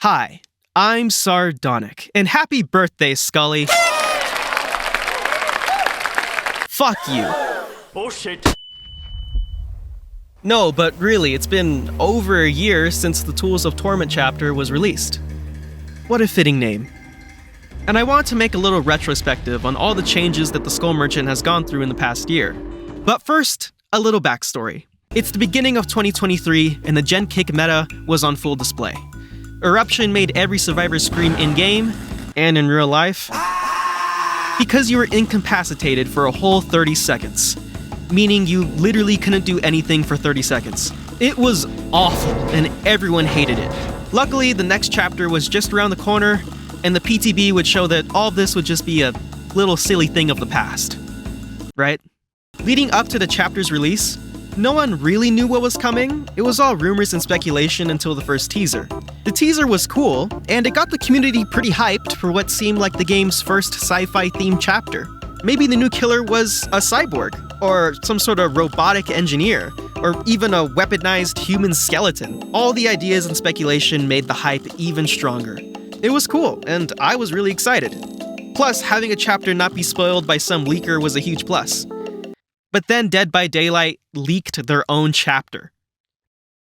Hi, I'm Sardonic, and happy birthday, Scully. Fuck you. Oh shit. No, but really, it's been over a year since the Tools of Torment chapter was released. What a fitting name. And I want to make a little retrospective on all the changes that the Skull Merchant has gone through in the past year. But first, a little backstory. It's the beginning of 2023, and the Gen Kick meta was on full display. Eruption made every survivor scream in-game, and in real life, because you were incapacitated for a whole 30 seconds. Meaning you literally couldn't do anything for 30 seconds. It was awful, and everyone hated it. Luckily, the next chapter was just around the corner, and the PTB would show that all of this would just be a little silly thing of the past. Right? Leading up to the chapter's release, no one really knew what was coming. It was all rumors and speculation until the first teaser. The teaser was cool, and it got the community pretty hyped for what seemed like the game's first sci-fi themed chapter. Maybe the new killer was a cyborg, or some sort of robotic engineer, or even a weaponized human skeleton. All the ideas and speculation made the hype even stronger. It was cool, and I was really excited. Plus, having a chapter not be spoiled by some leaker was a huge plus. But then Dead by Daylight leaked their own chapter.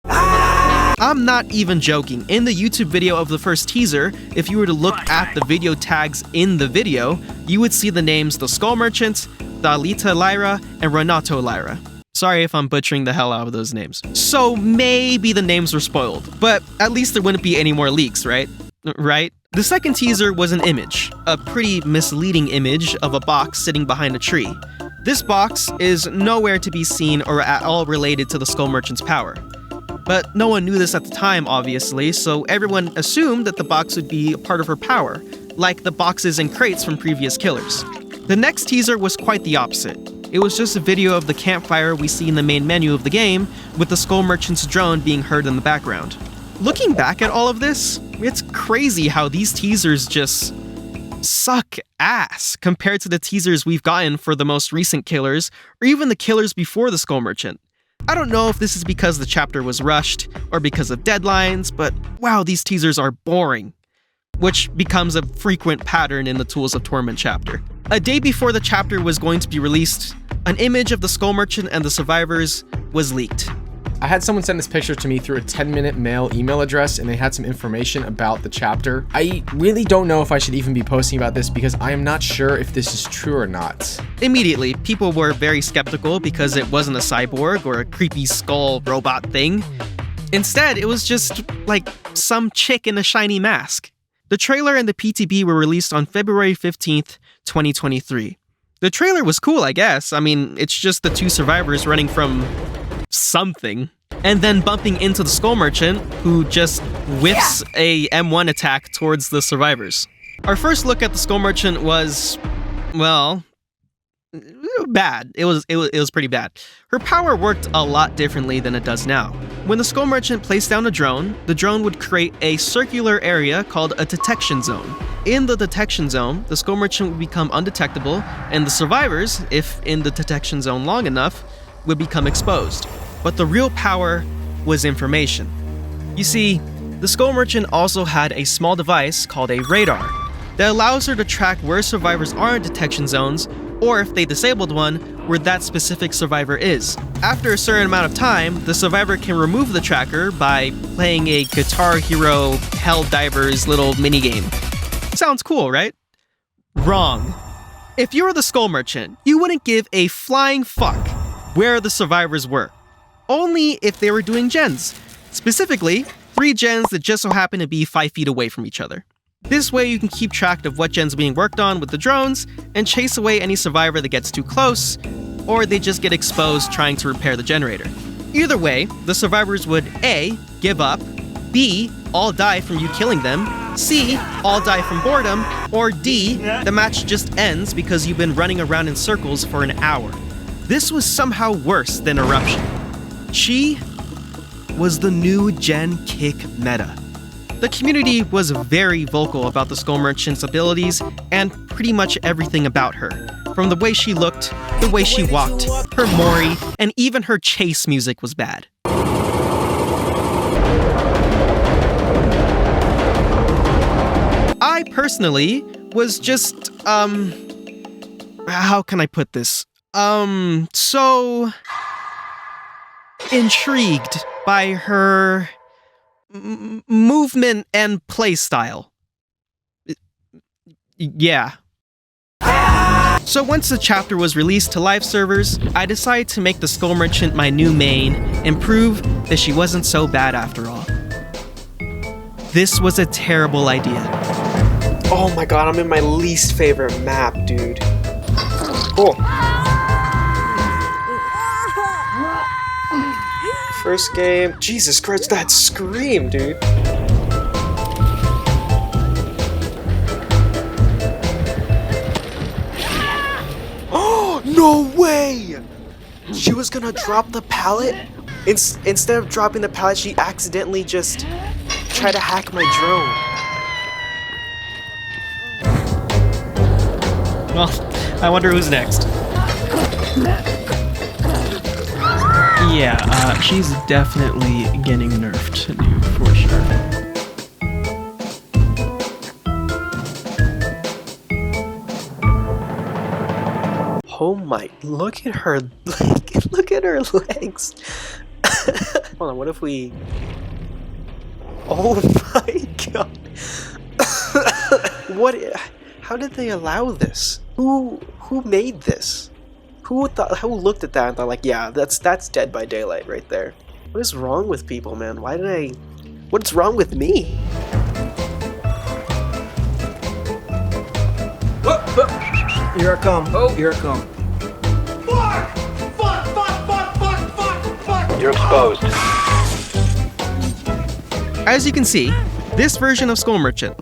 I'm not even joking. In the YouTube video of the first teaser, if you were to look at the video tags in the video, you would see the names The Skull Merchant, Dalita Lyra, and Renato Lyra. Sorry if I'm butchering the hell out of those names. So maybe the names were spoiled, but at least there wouldn't be any more leaks, right? Right? The second teaser was an image, a pretty misleading image of a box sitting behind a tree. This box is nowhere to be seen or at all related to the Skull Merchant's power. But no one knew this at the time, obviously, so everyone assumed that the box would be a part of her power, like the boxes and crates from previous killers. The next teaser was quite the opposite. It was just a video of the campfire we see in the main menu of the game, with the Skull Merchant's drone being heard in the background. Looking back at all of this, it's crazy how these teasers just suck ass compared to the teasers we've gotten for the most recent killers, or even the killers before the Skull Merchant. I don't know if this is because the chapter was rushed, or because of deadlines, but wow, these teasers are boring. Which becomes a frequent pattern in the Tools of Torment chapter. A day before the chapter was going to be released, an image of the Skull Merchant and the survivors was leaked. I had someone send this picture to me through a 10-minute mail email address, and they had some information about the chapter. I really don't know if I should even be posting about this because I am not sure if this is true or not. Immediately, people were very skeptical because it wasn't a cyborg or a creepy skull robot thing. Instead, it was just like some chick in a shiny mask. The trailer and the PTB were released on February 15th, 2023. The trailer was cool, I guess. I mean, it's just the two survivors running from something, and then bumping into the Skull Merchant, who just whiffs a M1 attack towards the survivors. Our first look at the Skull Merchant was, well, bad. It was pretty bad. Her power worked a lot differently than it does now. When the Skull Merchant placed down a drone, the drone would create a circular area called a detection zone. In the detection zone, the Skull Merchant would become undetectable, and the survivors, if in the detection zone long enough, would become exposed. But the real power was information. You see, the Skull Merchant also had a small device called a radar that allows her to track where survivors are in detection zones, or if they disabled one, where that specific survivor is. After a certain amount of time, the survivor can remove the tracker by playing a Guitar Hero Helldivers little minigame. Sounds cool, right? Wrong. If you were the Skull Merchant, you wouldn't give a flying fuck where the survivors were. Only if they were doing gens. Specifically, 3 gens that just so happen to be 5 feet away from each other. This way you can keep track of what gen's being worked on with the drones and chase away any survivor that gets too close, or they just get exposed trying to repair the generator. Either way, the survivors would A, give up, B, all die from you killing them, C, all die from boredom, or D, the match just ends because you've been running around in circles for an hour. This was somehow worse than Eruption. Chi was the new Gen Kick meta. The community was very vocal about the Skull Merchant's abilities and pretty much everything about her. From the way she looked, the way she walked, her mori, and even her chase music was bad. personally was just, how can I put this? So intrigued by her movement and play style. Yeah. So once the chapter was released to live servers, I decided to make the Skull Merchant my new main and prove that she wasn't so bad after all. This was a terrible idea. Oh my god, I'm in my least favorite map, dude. Cool. First game. Jesus Christ, that scream, dude. Oh, no way! She was gonna drop the pallet? Instead of dropping the pallet, she accidentally just tried to hack my drone. Well, I wonder who's next. Yeah, she's definitely getting nerfed, dude, for sure. Oh my, look at her, look at her legs. Hold on, what if we... Oh my god. What, how did they allow this? Who made this? Who looked at that and thought like, yeah, that's Dead by Daylight right there. What is wrong with people, man? What's wrong with me? Here I come. Oh, here I come. You're exposed. As you can see, this version of Skull Merchant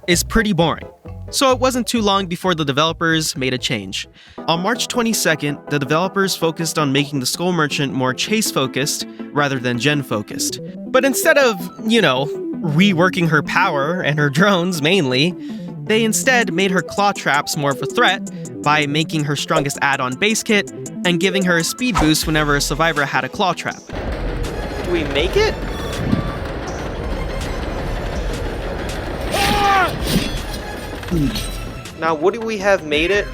is pretty boring. So it wasn't too long before the developers made a change. On March 22nd, the developers focused on making the Skull Merchant more chase-focused rather than gen-focused. But instead of, reworking her power and her drones mainly, they instead made her claw traps more of a threat by making her strongest add-on base kit and giving her a speed boost whenever a survivor had a claw trap. Do we make it? Now, would we have made it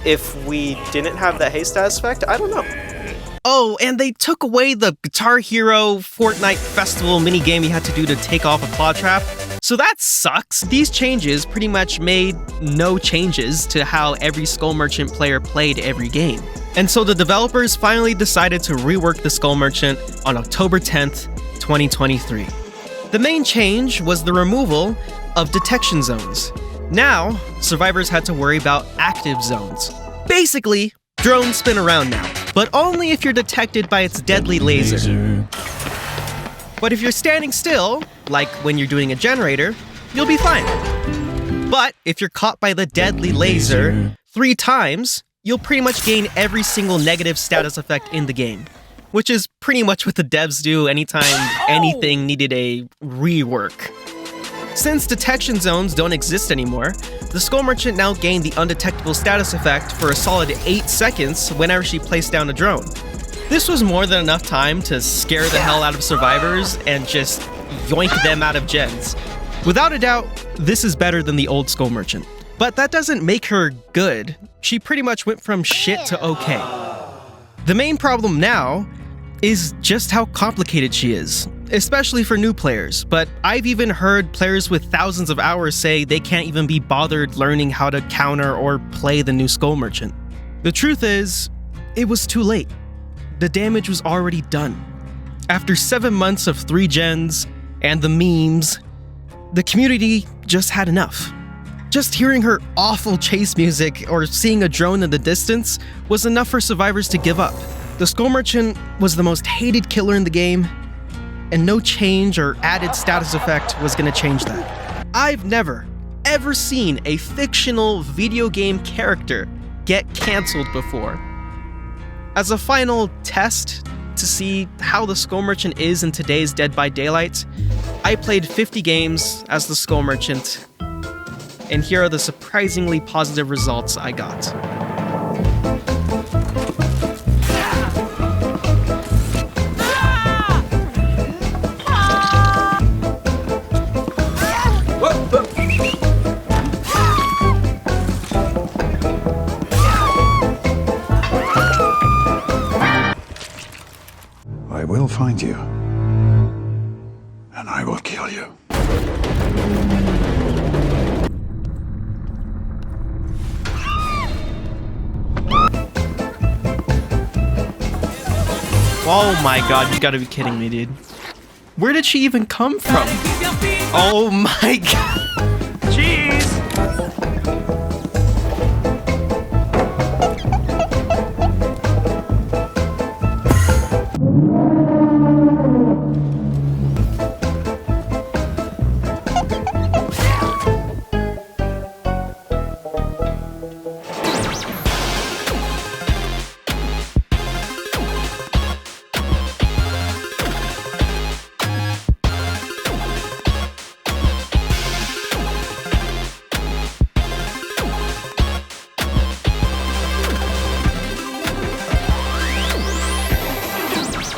if we didn't have that haste status effect? I don't know. Oh, and they took away the Guitar Hero Fortnite Festival minigame you had to do to take off a claw trap. So that sucks. These changes pretty much made no changes to how every Skull Merchant player played every game. And so the developers finally decided to rework the Skull Merchant on October 10th, 2023. The main change was the removal of detection zones. Now, survivors had to worry about active zones. Basically, drones spin around now, but only if you're detected by its deadly laser. But if you're standing still, like when you're doing a generator, you'll be fine. But if you're caught by the deadly laser 3 times, you'll pretty much gain every single negative status effect in the game, which is pretty much what the devs do anytime anything needed a rework. Since detection zones don't exist anymore, the Skull Merchant now gained the undetectable status effect for a solid 8 seconds whenever she placed down a drone. This was more than enough time to scare the hell out of survivors and just yoink them out of gens. Without a doubt, this is better than the old Skull Merchant. But that doesn't make her good. She pretty much went from shit to okay. The main problem now is just how complicated she is, especially for new players, but I've even heard players with thousands of hours say they can't even be bothered learning how to counter or play the new Skull Merchant. The truth is, it was too late. The damage was already done. After 7 months of 3 gens and the memes, the community just had enough. Just hearing her awful chase music or seeing a drone in the distance was enough for survivors to give up. The Skull Merchant was the most hated killer in the game, and no change or added status effect was gonna change that. I've never, ever seen a fictional video game character get cancelled before. As a final test to see how the Skull Merchant is in today's Dead by Daylight, I played 50 games as the Skull Merchant, and here are the surprisingly positive results I got. kill you. Oh my god, you gotta be kidding me, dude. Where did she even come from? Oh my god.